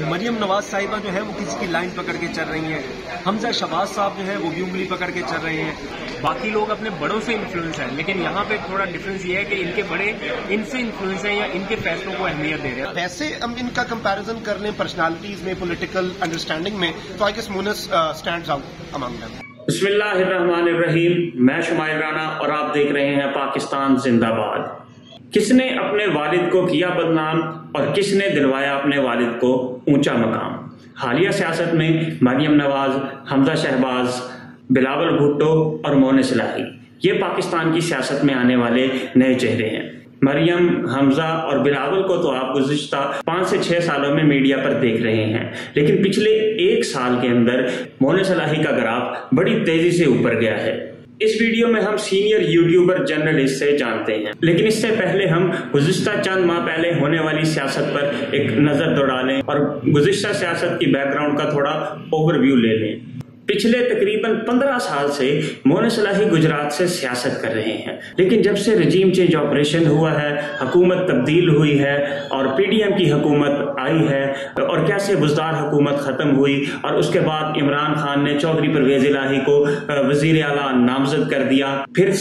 مریم نواز صاحبہ جو ہے وہ کسی کی لائن پکڑ کے چل رہی ہیں، حمزہ شہباز صاحب جو ہے وہ بھی انگلی پکڑ کے چل رہے ہیں، باقی لوگ اپنے بڑوں سے انفلوئنس ہیں، لیکن یہاں پہ تھوڑا ڈفرینس یہ ہے کہ ان کے بڑے ان سے انفلوئنس ہیں یا ان کے فیصلوں کو اہمیت دے رہے ہیں۔ ویسے ہم ان کا کمپیریزن کر لیں پرسنالٹیز میں، پولیٹیکل انڈرسٹینڈنگ میں، تو I guess Moonis stands out among them. بسم اللہ الرحمن الرحیم، میں شمائل رانا اور آپ دیکھ رہے ہیں پاکستان زندہ باد۔ کس نے اپنے والد کو کیا بدنام اور کس نے دلوایا اپنے والد کو اونچا مقام؟ حالیہ سیاست میں مریم نواز، حمزہ شہباز، بلاول بھٹو اور مونس الہی، یہ پاکستان کی سیاست میں آنے والے نئے چہرے ہیں۔ مریم، حمزہ اور بلاول کو تو آپ گزشتہ 5 سے 6 سالوں میں میڈیا پر دیکھ رہے ہیں، لیکن پچھلے 1 سال کے اندر مونس الہی کا گراف بڑی تیزی سے اوپر گیا ہے۔ اس ویڈیو میں ہم سینئر یوٹیوبر جرنلسٹ سے جانتے ہیں، لیکن اس سے پہلے ہم گزشتہ چند ماہ پہلے ہونے والی سیاست پر ایک نظر دوڑا لیں اور گزشتہ سیاست کی بیک گراؤنڈ کا تھوڑا اوور ویو لے لیں۔ پچھلے تقریباً 15 سال سے مونس الہی گجرات سے سیاست کر رہے ہیں، لیکن جب سے رجیم چینج آپریشن ہوا ہے، حکومت تبدیل ہوئی ہے اور پی ڈی ایم کی حکومت آئی ہے، اور کیسے بزدار حکومت ختم ہوئی اور اس کے بعد عمران خان نے چودھری پرویز الہی کو وزیر اعلیٰ نامزد کر دیا، پھر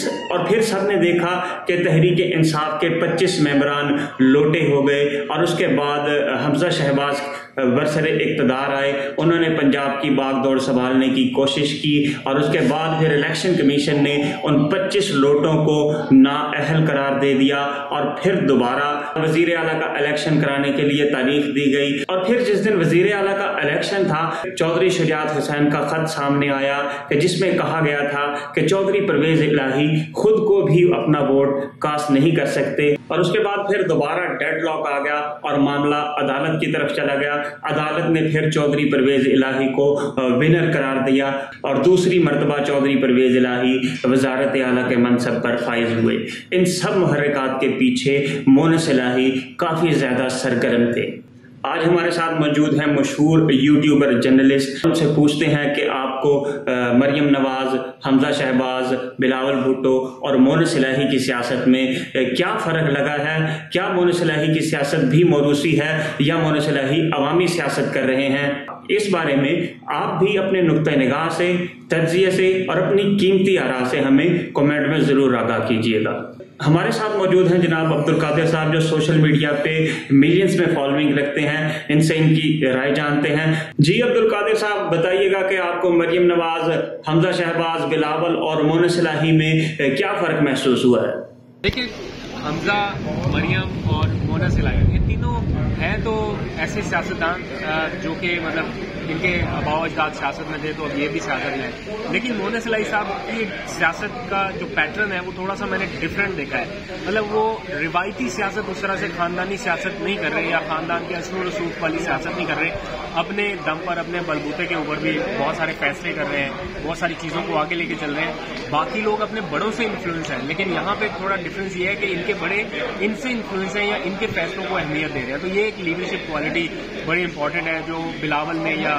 سب نے دیکھا کہ تحریک انصاف کے 25 ممبران لوٹے ہو گئے، اور اس کے بعد حمزہ شہباز برسر اقتدار آئے، انہوں نے پنجاب کی باغ دوڑ سنبھالنے کی کوشش کی، اور اس کے بعد پھر الیکشن کمیشن نے ان 25 لوٹوں کو نااہل قرار دے دیا، اور پھر دوبارہ وزیر اعلیٰ کا الیکشن کرانے کے لیے تاریخ دی گئی، اور پھر جس دن وزیر اعلیٰ کا الیکشن تھا، چودھری شجاعت حسین کا خط سامنے آیا کہ جس میں کہا گیا تھا کہ چودھری پرویز الہی خود کو بھی اپنا ووٹ کاسٹ نہیں کر سکتے، اور اس کے بعد پھر دوبارہ ڈیڈ لاک آ گیا اور معاملہ عدالت کی طرف چلا گیا۔ عدالت نے پھر چودھری پرویز الہی کو ونر قرار دیا، اور دوسری مرتبہ چودھری پرویز الہی وزارت اعلیٰ کے منصب پر فائز ہوئے۔ ان سب محرکات کے پیچھے مونس الہی کافی زیادہ سرگرم تھے۔ آج ہمارے ساتھ موجود ہیں مشہور یوٹیوبر جرنلسٹ، ہم سے پوچھتے ہیں کہ آپ کو مریم نواز، حمزہ شہباز، بلاول بھٹو اور مونس الہی کی سیاست میں کیا فرق لگا ہے؟ کیا مونس الہی کی سیاست بھی موروثی ہے یا مونس الہی عوامی سیاست کر رہے ہیں؟ اس بارے میں آپ بھی اپنے نقطہ نگاہ سے، تجزیے سے اور اپنی قیمتی آراء سے ہمیں کمنٹ میں ضرور آگاہ کیجیے گا۔ ہمارے ساتھ موجود ہیں جناب عبدالقادر صاحب، جو سوشل میڈیا پہ ملینز میں فالوئنگ رکھتے ہیں، ان سے ان کی رائے جانتے ہیں۔ جی عبدالقادر صاحب، بتائیے گا کہ آپ کو مریم نواز، حمزہ شہباز، بلاول اور مونس الہی میں کیا فرق محسوس ہوا ہے؟ دیکھیں، حمزہ، مریم اور مونس الہی یہ تینوں ہیں تو ایسے سیاستدان جو کہ مطلب ان کے آباء و اجداد سیاست میں تھے تو اب یہ بھی سیاست میں ہے، لیکن مونس الہی صاحب کی سیاست کا جو پیٹرن ہے وہ تھوڑا سا میں نے ڈفرینٹ دیکھا ہے۔ مطلب وہ روایتی سیاست اس طرح سے خاندانی سیاست نہیں کر رہے یا خاندان کے اصول و رسوخ والی سیاست نہیں کر رہے، اپنے دم پر، اپنے بلبوتے کے اوپر بھی بہت سارے فیصلے کر رہے ہیں، بہت ساری چیزوں کو آگے لے کے چل رہے ہیں۔ باقی لوگ اپنے بڑوں سے انفلوئنس ہیں، لیکن یہاں پہ تھوڑا ڈفرینس یہ ہے کہ ان کے بڑے ان سے انفلوئنس ہیں یا ان کے فیصلوں کو اہمیت دے رہے ہیں، تو یہ ایک لیڈرشپ کوالٹی بڑی امپورٹنٹ ہے جو بلاول میں یا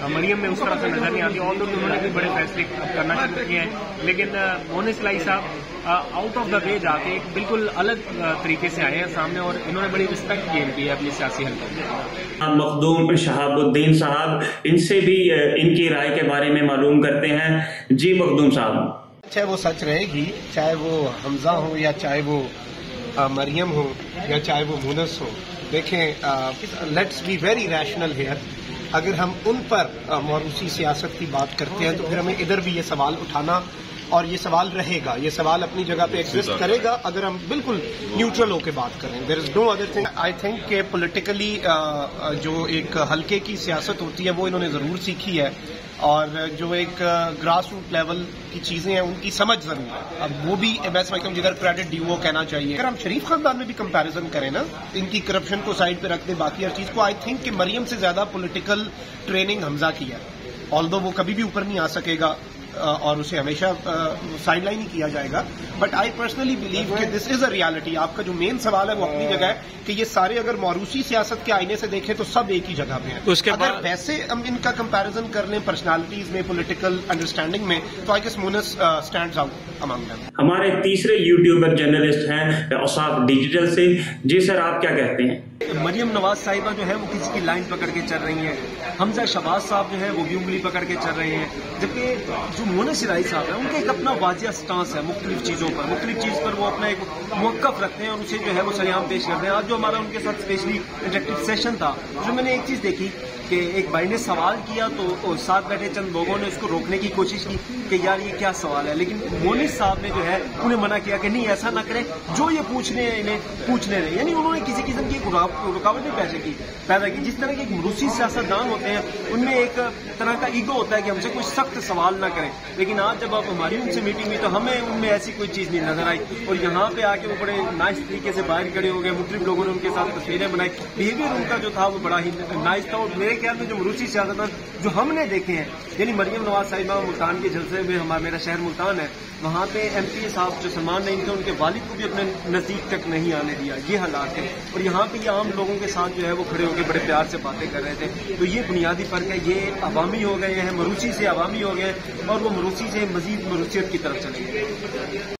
مریم میں اس طرح سے نظر نہیں آتی، اور لوگ انہوں نے بھی بڑے فیصلے کرنا شروع کیے ہیں، لیکن مونس الہی صاحب آؤٹ آف دا وے جا کے ایک بالکل الگ طریقے سے آئے ہیں سامنے، اور انہوں نے بڑی رسپیکٹ گین کی ہے اپنی سیاسی حلقے میں۔ مخدوم شہاب الدین صاحب، ان سے بھی ان کی رائے کے بارے میں معلوم کرتے ہیں۔ جی مخدوم صاحب، چاہے وہ سچ رہے گی، چاہے وہ حمزہ ہو یا چاہے وہ مریم ہو یا چاہے وہ مونس ہو، دیکھیں let's be very rational here. اگر ہم ان پر موروثی سیاست کی بات کرتے ہیں تو پھر ہمیں ادھر بھی یہ سوال اٹھانا، اور یہ سوال رہے گا، یہ سوال اپنی جگہ پہ ایگزسٹ کرے گا اگر ہم بالکل نیوٹرل ہو کے بات کریں۔ There is no other thing. I think کہ پولیٹیکلی جو ایک حلقے کی سیاست ہوتی ہے وہ انہوں نے ضرور سیکھی ہے، اور جو ایک گراس روٹ لیول کی چیزیں ہیں ان کی سمجھ ضرور ہے۔ اب وہ بھی میں سمجھتا ہوں جدھر کریڈٹ ڈیو وہ کہنا چاہیے۔ اگر ہم شریف خاندان میں بھی کمپیریزن کریں نا، ان کی کرپشن کو سائڈ پہ رکھ دیں، باقی ہر چیز کو، آئی تھنک کہ مریم سے زیادہ پولیٹیکل ٹریننگ حمزہ کی ہے، آلدو وہ کبھی بھی اوپر نہیں آ سکے گا اور اسے ہمیشہ سائڈ لائن ہی کیا جائے گا، بٹ آئی پرسنلی بلیو کہ دس از اے ریالٹی۔ آپ کا جو مین سوال ہے وہ اپنی جگہ ہے کہ یہ سارے اگر موروثی سیاست کے آئینے سے دیکھیں تو سب ایک ہی جگہ پہ ہیں۔ اگر ویسے ہم ان کا کمپیریزن کر لیں پرسنالٹیز میں، پولیٹیکل انڈرسٹینڈنگ میں، تو I guess Moonis stands out among them. ہمارے تیسرے یوٹیوبر جرنلسٹ ہیں اوصاف ڈیجیٹل سے۔ جی سر، آپ کیا کہتے ہیں؟ مریم نواز صاحبہ جو ہے وہ کسی کی لائن پکڑ کے چل رہی ہیں، حمزہ شہباز صاحب جو ہے وہ بھی انگلی پکڑ کے چل رہے ہیں، جبکہ جو مونس الہی صاحب ہیں ان کا ایک اپنا واضح سٹانس ہے مختلف چیزوں پر، مختلف چیز پر وہ اپنا ایک موقف رکھتے ہیں اور اسے جو ہے وہ سریعام پیش کرتے ہیں۔ آج جو ہمارا ان کے ساتھ اسپیشلی انٹریکٹیو سیشن تھا، جو میں نے ایک چیز دیکھی کہ ایک بھائی نے سوال کیا تو ساتھ بیٹھے چند لوگوں نے اس کو روکنے کی کوشش کی کہ یار یہ کیا سوال ہے، لیکن مونس صاحب نے جو ہے انہیں منع کیا کہ نہیں ایسا نہ کریں، جو یہ پوچھنے ہیں انہیں پوچھنے رہے، یعنی انہوں نے کسی قسم کی رکاوٹ نہیں پیدا کی۔ جس طرح کے ایک روسی سیاستدان ہوتے ہیں ان میں ایک طرح کا ایگو ہوتا ہے کہ ہم سے کوئی سخت سوال نہ کریں، لیکن آج جب آپ ہماری ان سے میٹنگ ہوئی تو ہمیں ان میں ایسی کوئی چیز نہیں نظر آئی، اور یہاں پہ آ کے وہ بڑے نائس طریقے سے باہر کھڑے ہو گئے، مختلف لوگوں نے ان کے ساتھ تصویریں بنائی، بیہیویئر ان کا جو تھا وہ بڑا ہی نائس تھا۔ اور میرے خیال میں جو روسی سیاستدان جو ہم نے دیکھے ہیں، یعنی مریم نواز صاحبہ ملتان کے جلسے میں، میرا شہر ملتان ہے، وہاں پہ ایم پی اے صاحب جو سلمان نعیم تھے ان کے والد کو بھی اپنے نزدیک تک نہیں آنے دیا، یہ حالات ہیں، اور یہاں پہ یہ عام لوگوں کے ساتھ جو ہے وہ کھڑے ہو کے بڑے پیار سے باتیں کر رہے تھے۔ تو یہ بنیادی فرق ہے، یہ عوامی ہو گئے ہیں، مروسی سے عوامی ہو گئے ہیں، اور وہ مروسی سے مزید مروسیت کی طرف چلے گئے۔